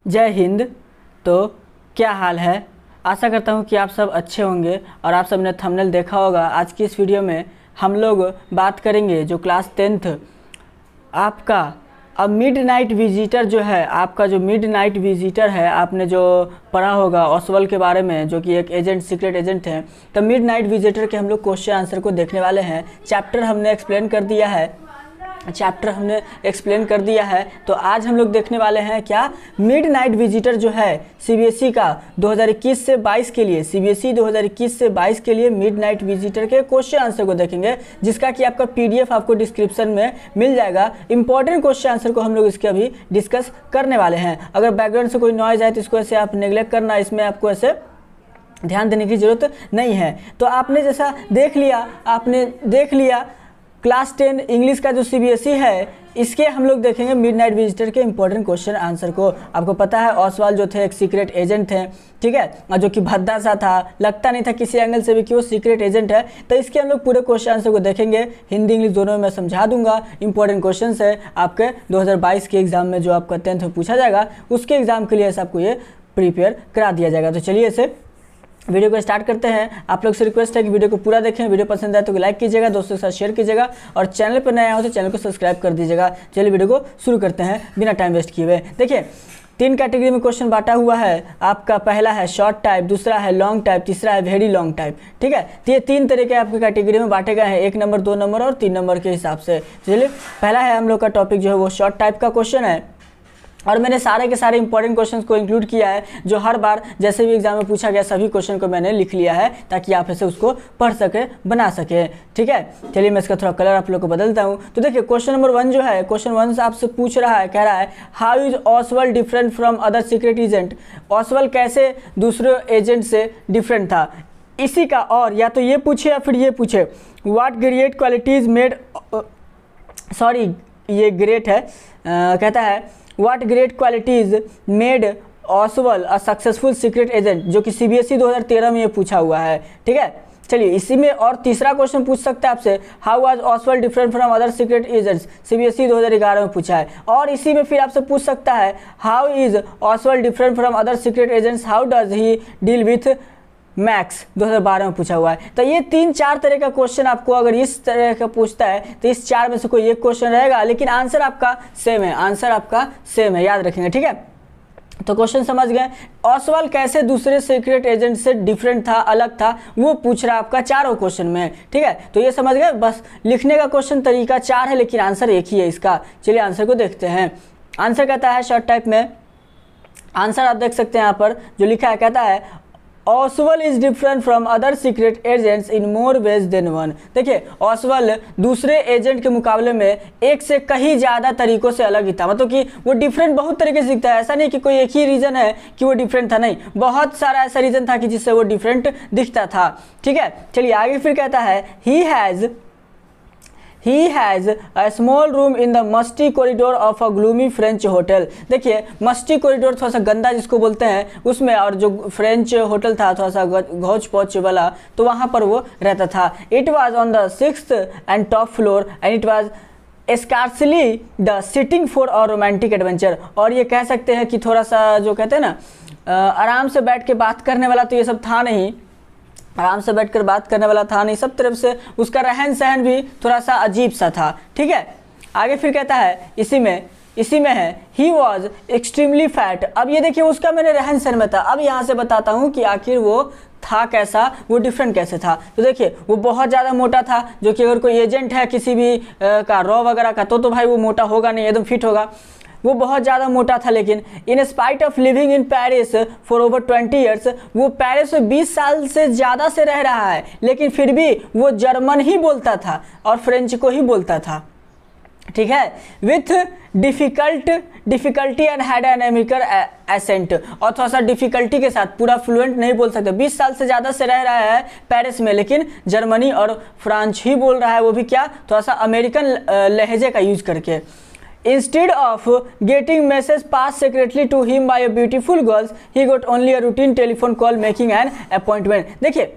जय हिंद। तो क्या हाल है। आशा करता हूँ कि आप सब अच्छे होंगे और आप सब ने थंबनेल देखा होगा। आज की इस वीडियो में हम लोग बात करेंगे जो क्लास 10th आपका अब मिड नाइट विजिटर जो है, आपका जो मिड नाइट विजिटर है, आपने जो पढ़ा होगा ऑसवाल्ड के बारे में जो कि एक एजेंट, सीक्रेट एजेंट है। तो मिड नाइट विजिटर के हम लोग क्वेश्चन आंसर को देखने वाले हैं। चैप्टर हमने एक्सप्लेन कर दिया है। तो आज हम लोग देखने वाले हैं क्या, मिड नाइट विजिटर जो है सीबीएसई का 2021 से 22 के लिए, सीबीएसई 2021 से 22 के लिए मिड नाइट विजिटर के क्वेश्चन आंसर को देखेंगे, जिसका कि आपका पीडीएफ आपको डिस्क्रिप्शन में मिल जाएगा। इंपॉर्टेंट क्वेश्चन आंसर को हम लोग इसके अभी डिस्कस करने वाले हैं। अगर बैकग्राउंड से कोई नॉइज आए तो इसको ऐसे आप नेग्लेक्ट करना, इसमें आपको ऐसे ध्यान देने की जरूरत नहीं है। तो आपने जैसा देख लिया क्लास 10 इंग्लिश का जो सीबीएसई है, इसके हम लोग देखेंगे मिड नाइट विजिटर के इंपॉर्टेंट क्वेश्चन आंसर को। आपको पता है ऑसवाल्ड जो थे एक सीक्रेट एजेंट थे, ठीक है, और जो कि भद्दा सा था, लगता नहीं था किसी एंगल से भी कि वो सीक्रेट एजेंट है। तो इसके हम लोग पूरे क्वेश्चन आंसर को देखेंगे। हिंदी इंग्लिश दोनों में मैं समझा दूंगा। इंपॉर्टेंट क्वेश्चन है आपके 2022 के एग्जाम में, जो आपका 10th में पूछा जाएगा, उसके एग्जाम के लिए आपको ये प्रिपेयर करा दिया जाएगा। तो चलिए इसे वीडियो को स्टार्ट करते हैं। आप लोग से रिक्वेस्ट है कि वीडियो को पूरा देखें। वीडियो पसंद आए तो लाइक कीजिएगा, दोस्तों के साथ शेयर कीजिएगा, और चैनल पर नया हो तो चैनल को सब्सक्राइब कर दीजिएगा। चलिए वीडियो को शुरू करते हैं बिना टाइम वेस्ट किए हुए। देखिए 3 कैटेगरी में क्वेश्चन बांटा हुआ है आपका। पहला है शॉर्ट टाइप, दूसरा है लॉन्ग टाइप, तीसरा है वेरी लॉन्ग टाइप, ठीक है। तो ये 3 तरह के आपके कैटेगरी में बांटे गए हैं, 1 नंबर, 2 नंबर और 3 नंबर के हिसाब से। चलिए पहला है हम लोग का टॉपिक जो है वो शॉर्ट टाइप का क्वेश्चन है, और मैंने सारे के सारे इंपॉर्टेंट क्वेश्चंस को इंक्लूड किया है, जो हर बार जैसे भी एग्जाम में पूछा गया सभी क्वेश्चन को मैंने लिख लिया है, ताकि आप ऐसे उसको पढ़ सके, बना सके, ठीक है। चलिए मैं इसका थोड़ा कलर आप लोग को बदलता हूँ। तो देखिए क्वेश्चन नंबर 1 जो है, क्वेश्चन 1 से आपसे पूछ रहा है, कह रहा है how is Oswald different from other secret agent. Oswald कैसे दूसरे एजेंट से डिफरेंट था। इसी का और या तो ये पूछे या फिर ये पूछे, what great qualities made, sorry ये ग्रेट है, कहता है What great qualities made Oswald a successful secret agent, जो कि सीबीएसई 2013 में ये पूछा हुआ है, ठीक है। चलिए इसी में और तीसरा क्वेश्चन पूछ सकता है आपसे, how was Oswald different from other secret agents, CBSE 2011 में पूछा है। और इसी में फिर आपसे पूछ सकता है how is Oswald different from other secret agents, how does he deal with max, 2012 में पूछा हुआ है। तो ये 3-4 तरह का क्वेश्चन आपको अगर इस तरह का पूछता है तो इस 4 में से कोई एक क्वेश्चन रहेगा, लेकिन आंसर आपका सेम है, याद रखेंगे, ठीक है। तो क्वेश्चन समझ गए। ऑसवाल्ड कैसे दूसरे सीक्रेट एजेंट से डिफरेंट था, अलग था, वो पूछ रहा है आपका चारों क्वेश्चन में, ठीक है। तो ये समझ गए। बस लिखने का क्वेश्चन तरीका 4 है, लेकिन आंसर एक ही है इसका। चलिए आंसर को देखते हैं। आंसर कहता है शॉर्ट टाइप में, आंसर आप देख सकते हैं यहाँ पर जो लिखा है, कहता है Oswald is different from other secret agents in more ways than one. देखिए ऑसवाल्ड दूसरे एजेंट के मुकाबले में एक से कहीं ज़्यादा तरीकों से अलग ही था, मतलब कि वो डिफरेंट बहुत तरीके से दिखता है। ऐसा नहीं कि कोई एक ही रीज़न है कि वो डिफरेंट था, नहीं, बहुत सारा ऐसा रीज़न था कि जिससे वो डिफरेंट दिखता था, ठीक है। चलिए आगे फिर कहता है He has a small room in the musty corridor of a gloomy French hotel। देखिए मस्टी कॉरिडोर थोड़ा सा गंदा जिसको बोलते हैं उसमें, और जो फ्रेंच होटल था थोड़ा सा घौच पौच वाला, तो वहाँ पर वो रहता था। It was on the 6th and top floor and it was scarcely the sitting for a romantic adventure। और ये कह सकते हैं कि थोड़ा सा जो कहते हैं ना आराम से बैठ के बात करने वाला, तो ये सब था नहीं, आराम से बैठकर बात करने वाला था नहीं, सब तरफ से उसका रहन सहन भी थोड़ा सा अजीब सा था, ठीक है। आगे फिर कहता है इसी में है ही वॉज एक्सट्रीमली फैट। अब ये देखिए उसका मैंने रहन सहन में था, अब यहाँ से बताता हूँ कि आखिर वो था कैसा, वो डिफरेंट कैसे था। तो देखिए वो बहुत ज़्यादा मोटा था, जो कि अगर कोई एजेंट है किसी भी का रॉ वगैरह का, तो भाई वो मोटा होगा नहीं, एकदम फिट होगा। वो बहुत ज़्यादा मोटा था, लेकिन in spite of living in Paris for over 20 years, वो पेरिस में 20 साल से ज़्यादा से रह रहा है, लेकिन फिर भी वो जर्मन ही बोलता था और फ्रेंच को ही बोलता था, ठीक है। With difficulty and had an American accent, और थोड़ा सा डिफिकल्टी के साथ, पूरा फ्लुएंट नहीं बोल सकते। 20 साल से ज़्यादा से रह रहा है पेरिस में, लेकिन जर्मनी और फ्रांच ही बोल रहा है, वो भी क्या, थोड़ा सा अमेरिकन लहजे का यूज करके। Instead of getting message passed secretly to him by a beautiful girl, he got only a routine telephone call making an appointment। देखिए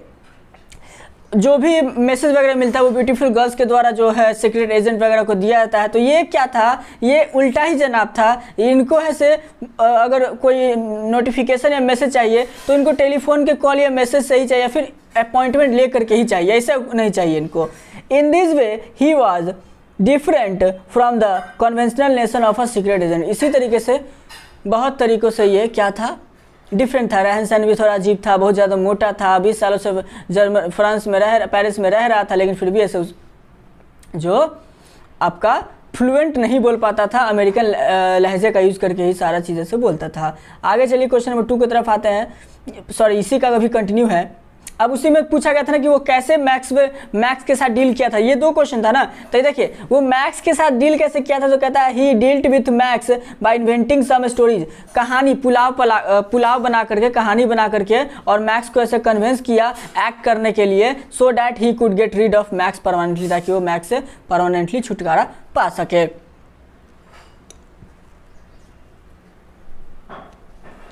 जो भी मैसेज वगैरह मिलता है वो ब्यूटीफुल गर्ल्स के द्वारा जो है सीक्रेट एजेंट वगैरह को दिया जाता है। तो ये क्या था, ये उल्टा ही जनाब था। इनको ऐसे अगर कोई नोटिफिकेशन या मैसेज चाहिए तो इनको टेलीफोन के कॉल या मैसेज से ही चाहिए, या फिर अपॉइंटमेंट ले करके ही चाहिए, ऐसा नहीं चाहिए इनको। In this way he was different from the conventional nation of a secret agent. इसी तरीके से बहुत तरीक़ों से ये क्या था, डिफरेंट था। रहन सहन भी थोड़ा अजीब था, बहुत ज़्यादा मोटा था, 20 सालों से पेरिस में रह रहा था, लेकिन फिर भी ऐसे जो आपका फ्लुएंट नहीं बोल पाता था, अमेरिकन लहजे का यूज़ करके ही सारा चीज़ें से बोलता था। आगे चलिए क्वेश्चन नंबर 2 की तरफ आते हैं। सॉरी, इसी का भी कंटिन्यू है। अब उसी में पूछा गया था ना कि वो कैसे मैक्स के साथ डील किया था। ये 2 क्वेश्चन था ना, तो ये देखिए वो मैक्स के साथ डील कैसे किया था। तो कहता है he dealt with Max by inventing some stories, कहानी पुलाव बना करके, कहानी बना करके, और मैक्स को ऐसे कन्विंस किया एक्ट करने के लिए, so that he could get rid of Max permanently, ताकि वो मैक्स से परमानेंटली छुटकारा पा सके।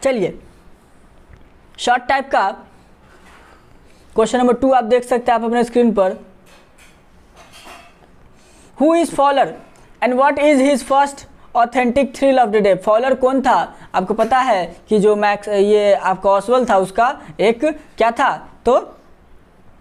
चलिए शॉर्ट टाइप का क्वेश्चन नंबर 2 आप देख सकते हैं आप अपने स्क्रीन पर। Who is Fowler and what is his first authentic thrill of the day. Fowler कौन था, आपको पता है कि जो मैक्स ये आपका ऑसवेल्ड था उसका एक क्या था, तो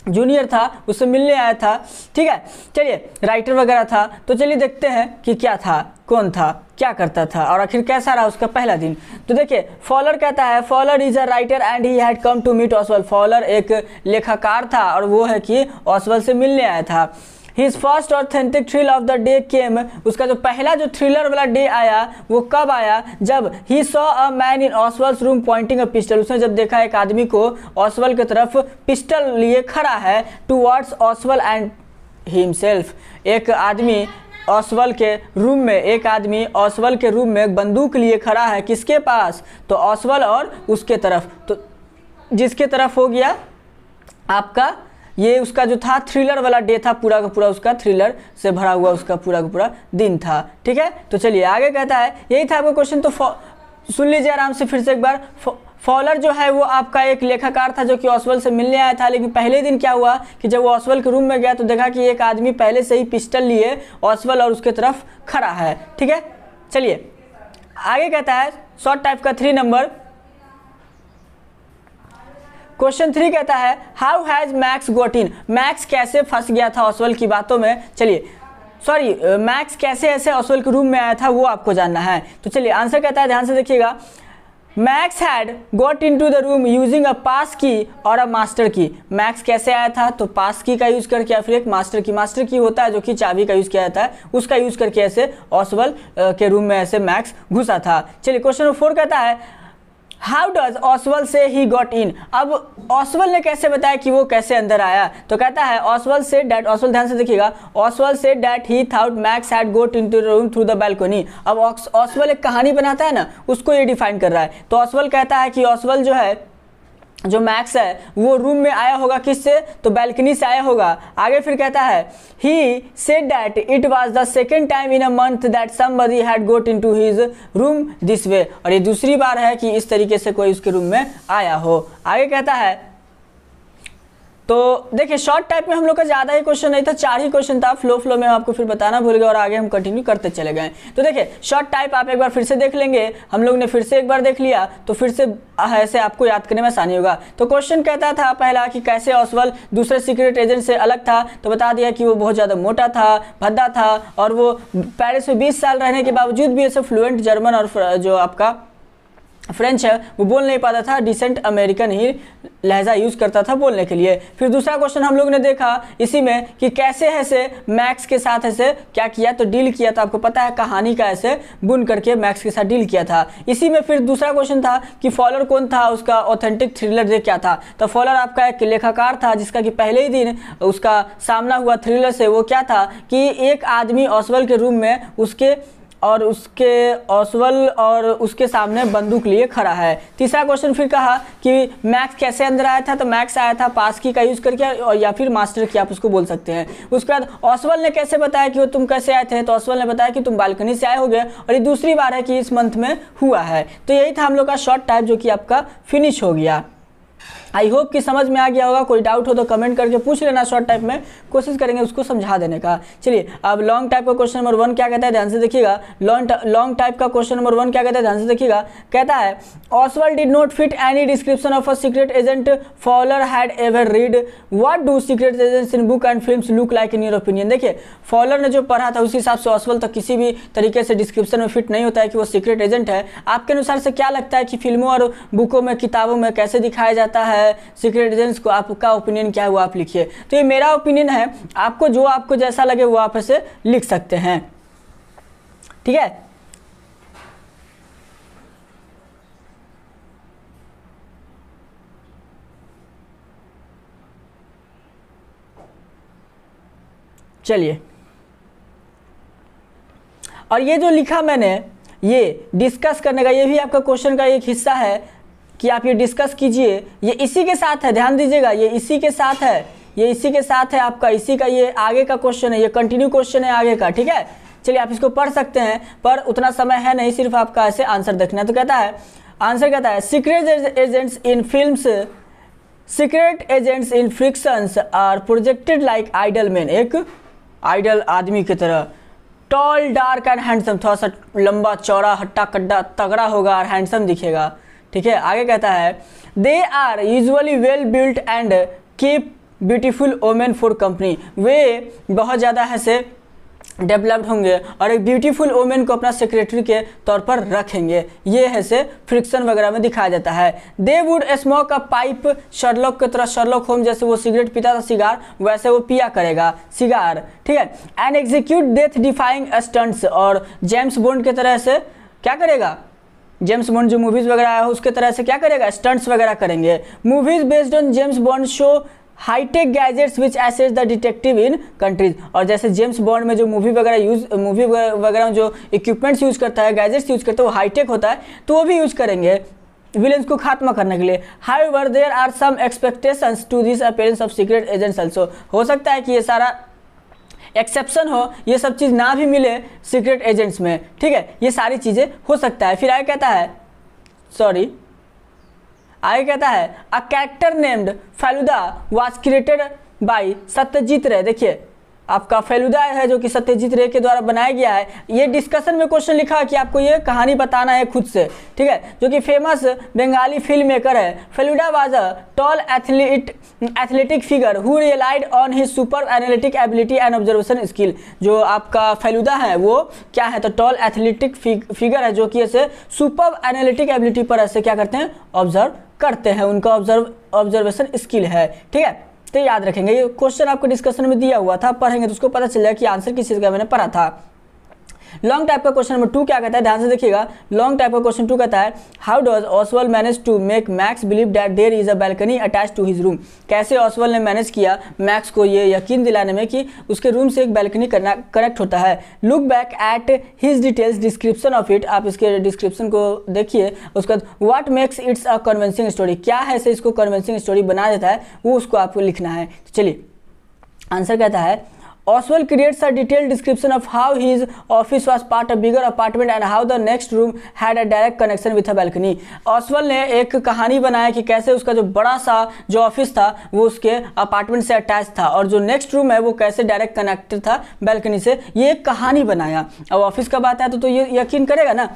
जूनियर था, उससे मिलने आया था। ठीक है, चलिए राइटर वगैरह था। तो चलिए देखते हैं कि क्या था, कौन था, क्या करता था, और आखिर कैसा रहा उसका पहला दिन। तो देखिए फॉलर कहता है Fowler is a writer and he had come to meet Oswald. Fowler एक लेखाकार था और वो है कि ऑसवेल्ड से मिलने आया था। His first authentic thrill of the day came, उसका जो पहला जो थ्रिलर वाला डे आया वो कब आया, जब he saw a man in Oswald's room pointing a pistol. उसने जब देखा एक आदमी को ऑसवेल्ड की तरफ पिस्टल लिए खड़ा है, टुवर्ड्स ऑसवेल्ड एंड हिमसेल्फ। एक आदमी ऑसवेल्ड के रूम में, एक आदमी ऑसवेल्ड के रूम में बंदूक लिए खड़ा है, किसके पास, तो ऑसवेल्ड और उसके तरफ। तो जिसके तरफ हो गया आपका ये उसका जो था थ्रिलर वाला डे था, पूरा का पूरा उसका थ्रिलर से भरा हुआ उसका पूरा का पूरा दिन था। ठीक है, तो चलिए आगे कहता है, यही था आपका क्वेश्चन। तो सुन लीजिए आराम से फिर से एक बार। फॉलर जो है वो आपका एक लेखाकार था जो कि ऑसवेल्ड से मिलने आया था, लेकिन पहले दिन क्या हुआ कि जब वो ऑसवेल्ड के रूम में गया तो देखा कि एक आदमी पहले से ही पिस्टल लिए ऑसवेल्ड और उसके तरफ खड़ा है। ठीक है, चलिए आगे कहता है शॉर्ट टाइप का 3 नंबर क्वेश्चन 3 कहता है how has Max got in. Max कैसे फंस गया था ऑसवेल्ड की बातों में। चलिए सॉरी, मैक्स कैसे ऐसे ऑसवेल्ड के रूम में आया था वो आपको जानना है। तो चलिए आंसर कहता है, ध्यान से देखिएगा। Max had got in to the room using a pass key और अ मास्टर की। मैक्स कैसे आया था, तो पास की का यूज करके या फिर एक मास्टर की होता है जो कि चाबी का यूज किया जाता है, उसका यूज करके ऐसे ऑसवेल्ड के रूम में ऐसे मैक्स घुसा था। चलिए क्वेश्चन नंबर 4 कहता है हाउ डज ऑसवेल्ड से ही गॉट इन। अब ऑसवेल्ड ने कैसे बताया कि वो कैसे अंदर आया, तो कहता है ऑसवेल्ड से डैट, ऑसवेल्ड ध्यान से देखिएगा, ऑसवेल्ड से that he thought Max had got into the room through the balcony. अब ऑसवेल्ड एक कहानी बनाता है ना, उसको ये डिफाइन कर रहा है। तो ऑसवेल्ड कहता है कि ऑसवेल्ड जो है, जो मैक्स है वो रूम में आया होगा किससे, तो बैल्कनी से आया होगा। आगे फिर कहता है he said that it was the second time in a month that somebody had got into his room this way. और ये दूसरी बार है कि इस तरीके से कोई उसके रूम में आया हो। आगे कहता है, तो देखिए शॉर्ट टाइप में हम लोग का ज़्यादा ही क्वेश्चन नहीं था, 4 ही क्वेश्चन था। फ्लो में आपको फिर बताना भूल गया और आगे हम कंटिन्यू करते चले गए। तो देखिए शॉर्ट टाइप आप एक बार फिर से देख लेंगे, हम लोग ने फिर से एक बार देख लिया तो फिर से ऐसे आपको याद करने में आसानी होगा। तो क्वेश्चन कहता था पहला कि कैसे ऑसवेल्ड दूसरे सीक्रेट एजेंट से अलग था, तो बता दिया कि वो बहुत ज़्यादा मोटा था, भद्दा था, और वो पेरिस में 20 साल रहने के बावजूद भी ऐसे फ्लुएंट जर्मन और जो आपका फ्रेंच है वो बोल नहीं पाता था, डिसेंट अमेरिकन ही लहजा यूज़ करता था बोलने के लिए। फिर दूसरा क्वेश्चन हम लोग ने देखा इसी में कि कैसे ऐसे मैक्स के साथ ऐसे क्या किया, तो डील किया था। आपको पता है कहानी का ऐसे बुन करके मैक्स के साथ डील किया था। इसी में फिर दूसरा क्वेश्चन था कि फॉलर कौन था, उसका ऑथेंटिक थ्रिलर डे क्या था। तो फॉलर आपका एक लेखाकार था जिसका कि पहले ही दिन उसका सामना हुआ थ्रिलर से। वो क्या था कि एक आदमी ऑसवेल्ड के रूम में उसके ऑसवेल्ड और उसके सामने बंदूक लिए खड़ा है। तीसरा क्वेश्चन फिर कहा कि मैक्स कैसे अंदर आया था, तो मैक्स आया था पास की का यूज करके और या फिर मास्टर की, आप उसको बोल सकते हैं। उसके बाद ऑसवेल्ड ने कैसे बताया कि वो तुम कैसे आए थे, तो ऑसवेल्ड ने बताया कि तुम बालकनी से आए होगे और ये दूसरी बार है कि इस मंथ में हुआ है। तो यही था हम लोग का शॉर्ट टाइप जो कि आपका फिनिश हो गया। आई होप कि समझ में आ गया होगा। कोई डाउट हो तो कमेंट करके पूछ लेना, शॉर्ट टाइप में कोशिश करेंगे उसको समझा देने का। चलिए अब लॉन्ग टाइप का क्वेश्चन नंबर 1 क्या कहता है, ध्यान से देखिएगा। लॉन्ग टाइप का क्वेश्चन नंबर 1 क्या कहता है, ध्यान से देखिएगा। कहता है Oswald did not fit any description of a secret agent Fowler had ever read. What do secret agents in book and films look like in your opinion. देखिए फॉलर ने जो पढ़ा था उसी हिसाब से ऑसवाल्ड तक किसी भी तरीके से डिस्क्रिप्शन में फिट नहीं होता है कि वो सीक्रेट एजेंट है। आपके अनुसार से क्या लगता है कि फिल्मों और बुकों में, किताबों में कैसे दिखाया जाता है सीक्रेट एजेंट्स को? आपका ओपिनियन क्या है वो आप लिखिए। तो ये मेरा ओपिनियन है, आपको जैसा लगे वो आप ऐसे लिख सकते हैं, ठीक है। चलिए, और ये जो लिखा मैंने, ये डिस्कस करने का, ये भी आपका क्वेश्चन का एक हिस्सा है कि आप ये डिस्कस कीजिए। ये इसी के साथ है, ध्यान दीजिएगा, ये इसी के साथ है, ये इसी के साथ है आपका, इसी का ये आगे का क्वेश्चन है, ये कंटिन्यू क्वेश्चन है आगे का, ठीक है। चलिए आप इसको पढ़ सकते हैं, पर उतना समय है नहीं, सिर्फ आपका ऐसे आंसर देखना है। तो कहता है, आंसर कहता है secret agents in films, secret agents in fictions are projected like ideal man, एक आइडल आदमी की तरह। टॉल डार्क एंड हैंडसम, थोड़ा सा लंबा चौड़ा हट्टा कड्डा तगड़ा होगा और हैंडसम दिखेगा, ठीक है। आगे कहता है they are usually well built and keep beautiful women for company. वे बहुत ज़्यादा ऐसे डेवलप्ड होंगे और एक ब्यूटीफुल वोमेन को अपना सेक्रेटरी के तौर पर रखेंगे। ये है से फ्रिक्शन वगैरह में दिखाया जाता है। They would smoke a pipe, Sherlock की तरह, शर्लॉक होम जैसे वो सिगरेट पीता था सिगार, वैसे वो पिया करेगा सिगार, ठीक है। And execute death defying stunts, और जेम्स बॉन्ड के तरह से क्या करेगा, जेम्स बॉन्ड जो मूवीज वगैरह है उसके तरह से क्या करेगा, स्टंट्स वगैरह करेंगे। Movies based on James Bond show high tech gadgets which access the detective in countries, और जैसे जेम्स बॉन्ड में जो मूवी वगैरह में जो इक्विपमेंट्स यूज करता है, गैजेट्स यूज करता है, वो हाईटेक होता है, तो वो भी यूज करेंगे विलेंस को खात्मा करने के लिए। However there are some expectations to this appearance of secret agents also. हो सकता है कि ये सारा एक्सेप्शन हो, ये सब चीज़ ना भी मिले सीक्रेट एजेंट्स में, ठीक है, ये सारी चीज़ें हो सकता है। फिर आगे कहता है, आगे कहता है a character named Feluda was created by Satyajit रे। देखिए आपका फेलुदा है जो कि सत्यजीत रे के द्वारा बनाया गया है। ये डिस्कशन में क्वेश्चन लिखा है कि आपको ये कहानी बताना है खुद से, ठीक है, जो कि फेमस बंगाली फिल्म मेकर है। Feluda was a tall athletic figure who relied on his super analytic ability and observation skill. जो आपका फेलुदा है वो क्या है, तो टॉल एथलेटिक फिगर है जो कि ऐसे सुपर एनालिटिक एबिलिटी पर ऐसे क्या करते हैं, ऑब्जर्व करते हैं, उनका ऑब्जर्वेशन स्किल है, ठीक है। तो याद रखेंगे, ये क्वेश्चन आपको डिस्कशन में दिया हुआ था, पढ़ेंगे तो उसको पता चल जाएगा कि आंसर किस चीज़ का मैंने पढ़ा था। लॉन्ग टाइप का क्वेश्चन नंबर 2 क्या कहता है, ध्यान से देखिएगा। लॉन्ग टाइप का क्वेश्चन 2 कहता है how does Oswald manage to make Max believe that there is a balcony attach to his room. कैसे ऑसवाल्ड ने मैनेज किया मैक्स को ये यकीन दिलाने में कि उसके रूम से एक बैल्कनी कनेक्ट होता है। Look back at his details description of it, आप इसके डिस्क्रिप्शन को देखिए। उसके बाद what makes it's a convincing story, क्या है से इसको कन्विंसिंग स्टोरी बना देता है, वो उसको आपको लिखना है। तो चलिए आंसर कहता है Oswald creates a detailed description of how his office was part of bigger apartment and how the next room had a direct connection with a balcony. Oswald ने एक कहानी बनाया कि कैसे उसका जो बड़ा सा जो ऑफिस था वो उसके अपार्टमेंट से अटैच था और जो नेक्स्ट रूम है वो कैसे डायरेक्ट कनेक्टेड था बैल्कनी से। ये एक कहानी बनाया। अब ऑफिस का बात है तो ये यकीन करेगा ना।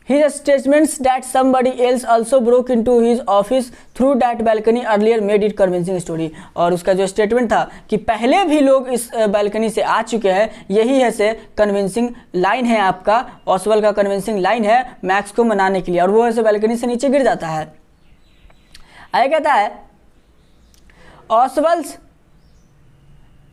His statements that somebody else also broke into his office through that balcony earlier made it convincing story. और उसका जो स्टेटमेंट था कि पहले भी लोग इस बालकनी से आ चुके हैं, यही है से कन्विंसिंग लाइन है आपका। ऑसवाल्ड का कन्विंसिंग लाइन है मैक्स को मनाने के लिए, और वो ऐसे बालकनी से नीचे गिर जाता है। आगे कहता है Oswald's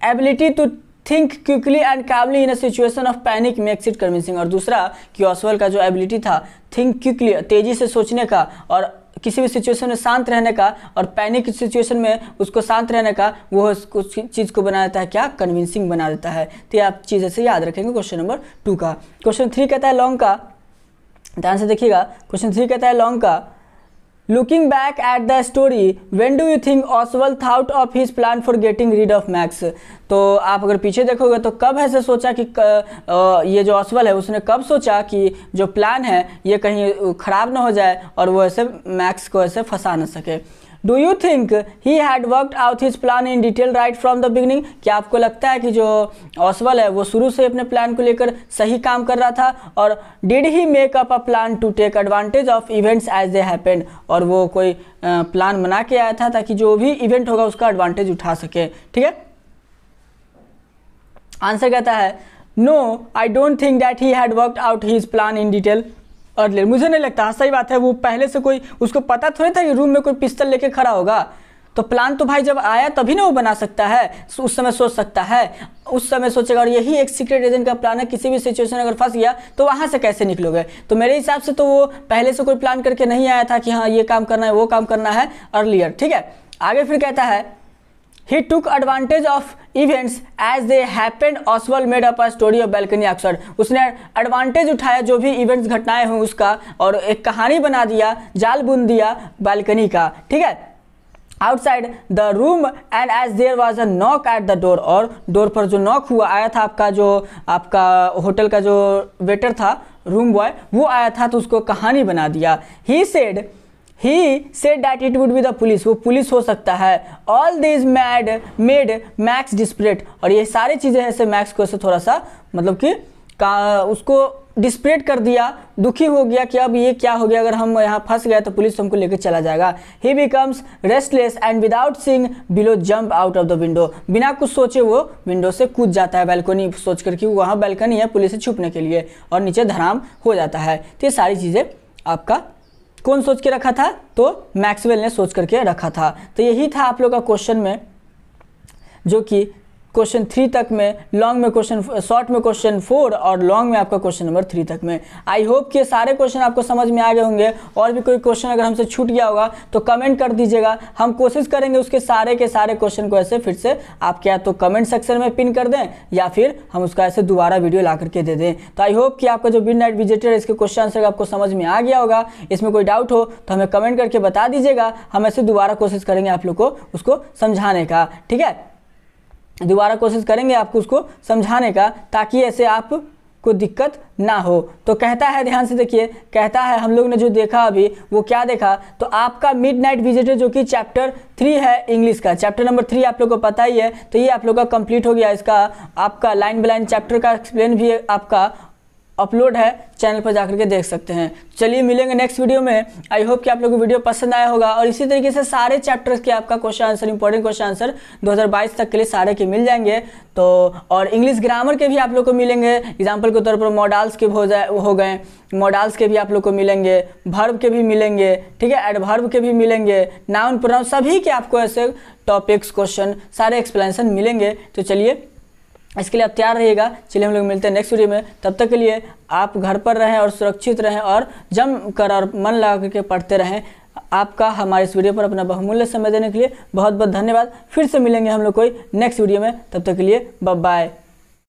ability to think quickly and calmly in a situation of panic makes it convincing. और दूसरा कि ऑसवाल्ड का जो एबिलिटी था थिंक क्विकली, तेजी से सोचने का और किसी भी सिचुएशन में शांत रहने का, और पैनिक सिचुएशन में उसको शांत रहने का, वो उस चीज़ को बना देता है क्या, कन्विंसिंग बना देता है। तो ये आप चीज़ ऐसे याद रखेंगे क्वेश्चन नंबर 2 का। क्वेश्चन 3 कहता है लॉन्ग का, ध्यान से देखिएगा। क्वेश्चन 3 कहता है लॉन्ग का looking back at the story when do you think Oswald thought of his plan for getting read of max. तो आप अगर पीछे देखोगे तो कब ऐसे सोचा कि ये जो ऑसवाल्ड है उसने कब सोचा कि जो प्लान है ये कहीं ख़राब ना हो जाए और वो ऐसे मैक्स को ऐसे फंसा ना सके। Do you think he had worked out his plan in detail right from the beginning? क्या आपको लगता है कि जो ऑसवेल है वो शुरू से अपने प्लान को लेकर सही काम कर रहा था? और did he make up a plan to take advantage of events as they happened? और वो कोई प्लान बना के आया था ताकि जो भी इवेंट होगा उसका एडवांटेज उठा सके। ठीक है, आंसर कहता है no I don't think that he had worked out his plan in detail earlier. मुझे नहीं लगता। सही बात है, वो पहले से कोई उसको पता थोड़ी था कि रूम में कोई पिस्टल लेके खड़ा होगा। तो प्लान तो भाई जब आया तभी ना वो बना सकता है, उस समय सोच सकता है, उस समय सोचेगा। और यही एक सीक्रेट एजेंट का प्लान है, किसी भी सिचुएशन अगर फंस गया तो वहां से कैसे निकलोगे? तो मेरे हिसाब से तो वो पहले से कोई प्लान करके नहीं आया था कि हाँ ये काम करना है वो काम करना है अर्लियर। ठीक है, आगे फिर कहता है He took advantage of events as they happened. Oswald made up a story of balcony Oxford. उसने एडवांटेज उठाया जो भी इवेंट्स घटनाएं हुई उसका और एक कहानी बना दिया, जाल बुन दिया बालकनी का। ठीक है, outside the room and as there was a knock at the door, और डोर पर जो नॉक हुआ आया था आपका होटल का जो वेटर था, रूम बॉय, वो आया था तो उसको कहानी बना दिया। He said that it would be the police. वो पुलिस हो सकता है। All these made Max desperate. और ये सारी चीज़ें ऐसे मैक्स को ऐसे थोड़ा सा मतलब कि उसको डिस्परेट कर दिया, दुखी हो गया कि अब ये क्या हो गया, अगर हम यहाँ फंस गए तो पुलिस हमको लेकर चला जाएगा। He becomes restless and without seeing below jump out of the window. बिना कुछ सोचे वो विंडो से कूद जाता है, बैल्कनी सोच कर कि वहाँ बैल्कनी है पुलिस से छुपने के लिए, और नीचे धड़ाम हो जाता है। तो ये सारी चीज़ें आपका कौन सोच के रखा था? तो मैक्सवेल ने सोच करके रखा था। तो यही था आप लोग का क्वेश्चन में, जो कि क्वेश्चन 3 तक में, लॉन्ग में क्वेश्चन, शॉर्ट में क्वेश्चन 4 और लॉन्ग में आपका क्वेश्चन नंबर 3 तक में। आई होप कि सारे क्वेश्चन आपको समझ में आ गए होंगे। और भी कोई क्वेश्चन अगर हमसे छूट गया होगा तो कमेंट कर दीजिएगा, हम कोशिश करेंगे उसके सारे के सारे क्वेश्चन को ऐसे फिर से आपके या तो कमेंट सेक्शन में पिन कर दें या फिर हम उसका ऐसे दोबारा वीडियो ला करके दे दें। तो आई होप कि आपका जो मिडनाइट विजिटर है इसके क्वेश्चन आंसर आपको समझ में आ गया होगा। इसमें कोई डाउट हो तो हमें कमेंट करके बता दीजिएगा, हम ऐसे दोबारा कोशिश करेंगे आप लोग को उसको समझाने का। ठीक है, दोबारा कोशिश करेंगे आपको उसको समझाने का, ताकि ऐसे आपको दिक्कत ना हो। तो कहता है, ध्यान से देखिए, कहता है हम लोग ने जो देखा अभी वो क्या देखा, तो आपका मिडनाइट विजिटर जो कि चैप्टर 3 है इंग्लिश का, चैप्टर नंबर 3 आप लोग को पता ही है, तो ये आप लोग का कंप्लीट हो गया। इसका आपका लाइन बाय लाइन चैप्टर का एक्सप्लेन भी आपका अपलोड है, चैनल पर जाकर के देख सकते हैं। चलिए मिलेंगे नेक्स्ट वीडियो में। आई होप कि आप लोगों को वीडियो पसंद आया होगा, और इसी तरीके से सारे चैप्टर्स के आपका question answer, important question answer 2022 तक के लिए सारे के मिल जाएंगे। तो और इंग्लिश ग्रामर के भी आप लोग को मिलेंगे, एग्जाम्पल के तौर पर मॉडल्स के हो गए, मॉडल्स के भी आप लोग को मिलेंगे, वर्ब के भी मिलेंगे, ठीक है, एडवर्ब के भी मिलेंगे, नाउन प्रोनाउन, सभी के आपको ऐसे टॉपिक्स क्वेश्चन सारे एक्सप्लेनेशन मिलेंगे। तो चलिए इसके लिए आप तैयार रहिएगा। चलिए हम लोग मिलते हैं नेक्स्ट वीडियो में। तब तक के लिए आप घर पर रहें और सुरक्षित रहें और जम कर और मन लगा करके पढ़ते रहें। आपका हमारे इस वीडियो पर अपना बहुमूल्य समय देने के लिए बहुत बहुत धन्यवाद। फिर से मिलेंगे हम लोग कोई नेक्स्ट वीडियो में, तब तक के लिए बाय बाय।